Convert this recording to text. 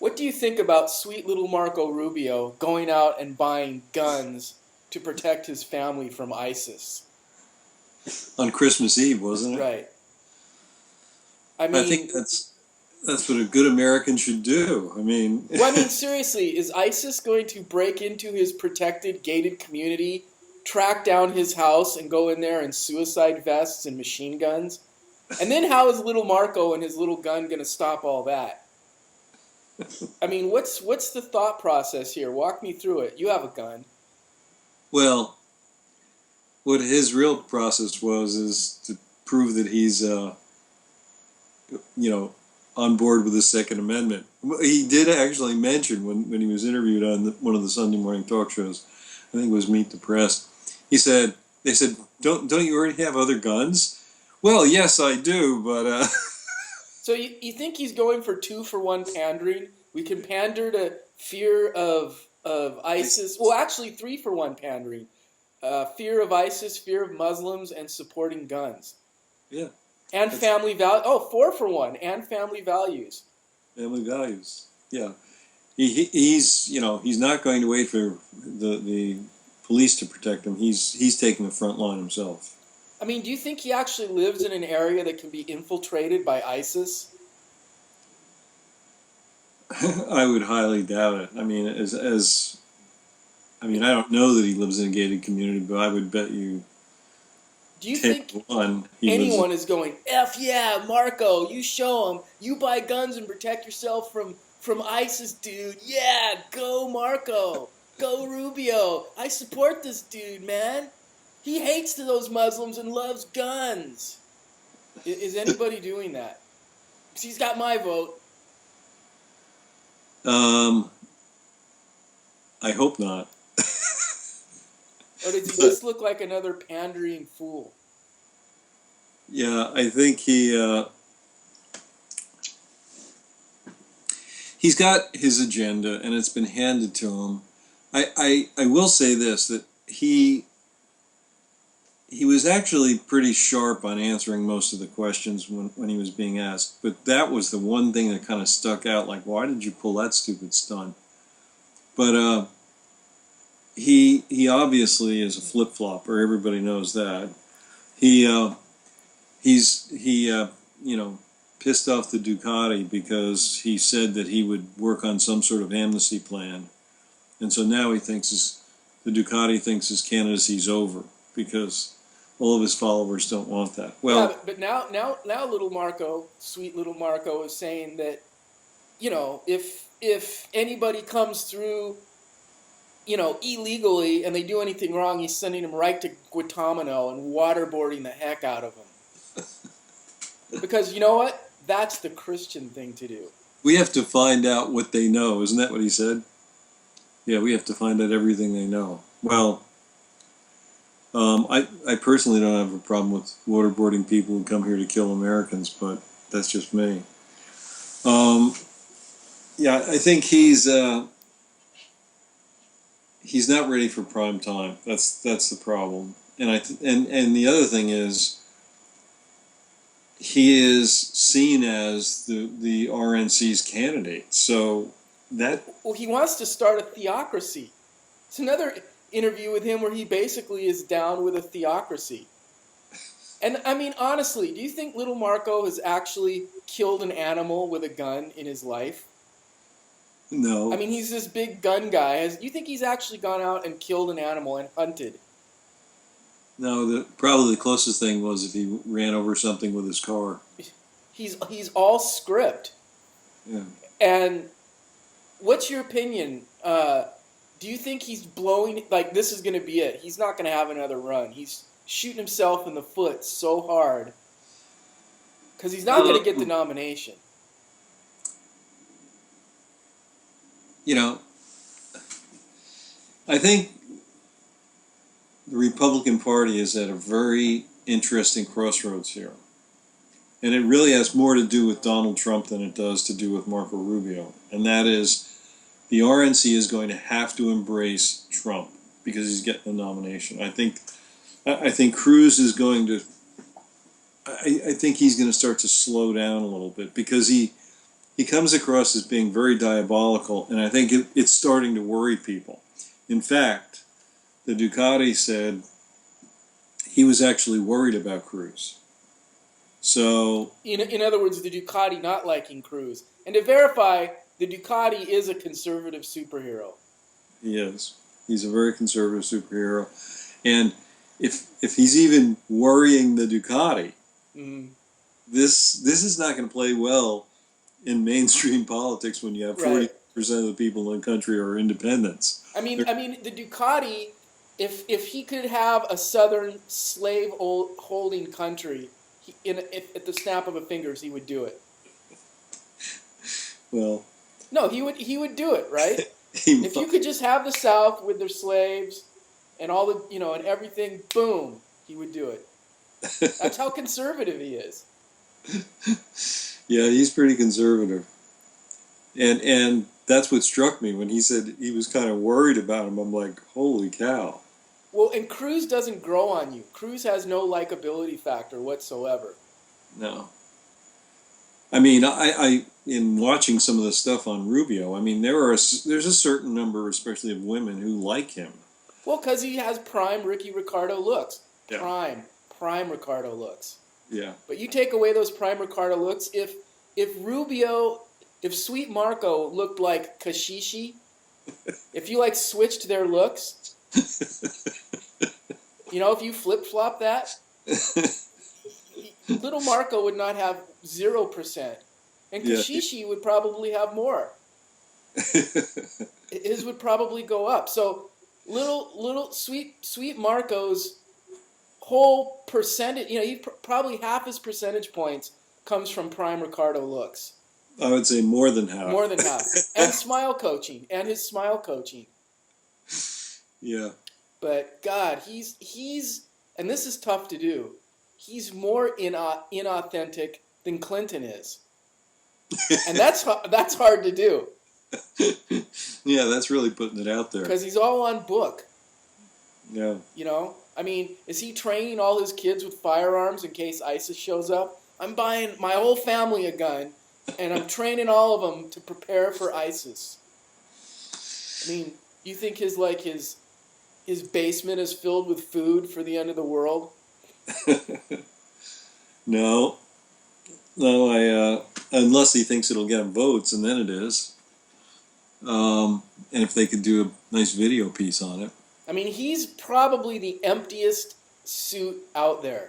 What do you think about sweet little Marco Rubio going out and buying guns to protect his family from ISIS? On Christmas Eve, wasn't it? Right. I I think mean, that's what a good American should do. I mean, well, I mean, seriously, is ISIS going to break into his protected, gated community, track down his house, and go in there in suicide vests and machine guns? And then how is little Marco and his little gun going to stop all that? I mean, what's the thought process here? Walk me through it. You have a gun. well, what his real process was is to prove that he's, you know, on board with the Second Amendment. He did actually mention when he was interviewed on one of the Sunday morning talk shows, I think it was Meet the Press. He said, "They said, don't you already have other guns?" Well, yes, I do, but So you think he's going for two for one pandering? We can pander to fear of ISIS. Well, actually, three for one pandering. Fear of ISIS, fear of Muslims, and supporting guns. yeah, And that's family value. Oh, four for one. And family values. family values. Yeah, he's he's not going to wait for the police to protect him. He's taking the front line himself. I mean, do you think he actually lives in an area that can be infiltrated by ISIS? I would highly doubt it. I mean, as I mean, I don't know that he lives in a gated community, but I would bet you Do you 10 think to 1 he lives in. anyone is going, F yeah, Marco, you show him. You buy guns and protect yourself from ISIS, dude. Yeah, go Marco. Go Rubio. I support this dude, man. He hates those Muslims and loves guns. Is anybody doing that? 'Cause he's got my vote. Um, I hope not. Or does he But just look like another pandering fool? yeah, I think he's got his agenda, and it's been handed to him. I will say this, that he was actually pretty sharp on answering most of the questions when he was being asked. But that was the one thing that kind of stuck out. Like, why did you pull that stupid stunt? But he obviously is a flip flopper. Everybody knows that. He he pissed off the Ducati because he said that he would work on some sort of amnesty plan, and so now he thinks the Ducati thinks his candidacy's over because all of his followers don't want that. Yeah, Well, but now little Marco, sweet little Marco is saying that, if anybody comes through, illegally and they do anything wrong, he's sending them right to Guantanamo and waterboarding the heck out of them. Because you know what? That's the Christian thing to do. we have to find out what they know. Isn't that what he said? Yeah, we have to find out everything they know. Well, I personally don't have a problem with waterboarding people who come here to kill Americans, but that's just me. Um, yeah, I think he's not ready for prime time. That's the problem. And the other thing is he is seen as the RNC's candidate. So that Well, he wants to start a theocracy. It's another interview with him where he basically is down with a theocracy. And I mean, honestly, do you think little Marco has actually killed an animal with a gun in his life? I no, mean, he's this big gun guy. Do you think he's actually gone out and killed an animal and hunted? no. Probably the closest thing was if he ran over something with his car. He's all script. Yeah. And what's your opinion? Do you think he's blowing, like, this is going to be it? He's not going to have another run. He's shooting himself in the foot so hard because he's not going to get the nomination. You know, I think the Republican Party is at a very interesting crossroads here. And it really has more to do with Donald Trump than it does to do with Marco Rubio. And that is the RNC is going to have to embrace Trump because he's getting the nomination. I think Cruz is going to I think he's going to start to slow down a little bit because he he comes across as being very diabolical, and I think it's starting to worry people. In fact, the Ducati said he was actually worried about Cruz. So, in other words, the Ducati not liking Cruz. And to verify, the Ducati is a conservative superhero. he is. He's a very conservative superhero. And if he's even worrying the Ducati, this is not going to play well in mainstream politics when you have 40% of the people in the country are independents. I mean, the Ducati, if he could have a southern slave holding country, at the snap of a fingers, he would do it. Well, no, he would do it, right? If you could just have the South with their slaves and all the and everything, boom, he would do it. That's how conservative he is. Yeah, he's pretty conservative, and that's what struck me when he said he was kind of worried about him. I'm like, holy cow. Well, and Cruz doesn't grow on you. Cruz has no likability factor whatsoever. No. I mean, I in watching some of the stuff on Rubio, I mean, there's a certain number, especially of women, who like him. Well, because he has prime Ricky Ricardo looks. Yeah. Prime Ricardo looks. Yeah. But you take away those prime Ricardo looks, if Sweet Marco looked like Kashishi, if you switched their looks, if you flip-flop that, little Marco would not have 0%. And Kashishi would probably have more. His would probably go up. So little sweet Marco's whole percentage, he probably half his percentage points comes from prime Ricardo looks. I would say more than half. More than half. And smile coaching. And his smile coaching. Yeah. But God, he's and this is tough to do. He's more inauthentic than Clinton is. And that's hard to do. Yeah, that's really putting it out there. Because he's all on book. Yeah. I mean, is he training all his kids with firearms in case ISIS shows up? I'm buying my whole family a gun, and I'm training all of them to prepare for ISIS. I mean, you think his basement is filled with food for the end of the world? No, unless he thinks it'll get him votes, and then it is. And if they could do a nice video piece on it. I mean, he's probably the emptiest suit out there.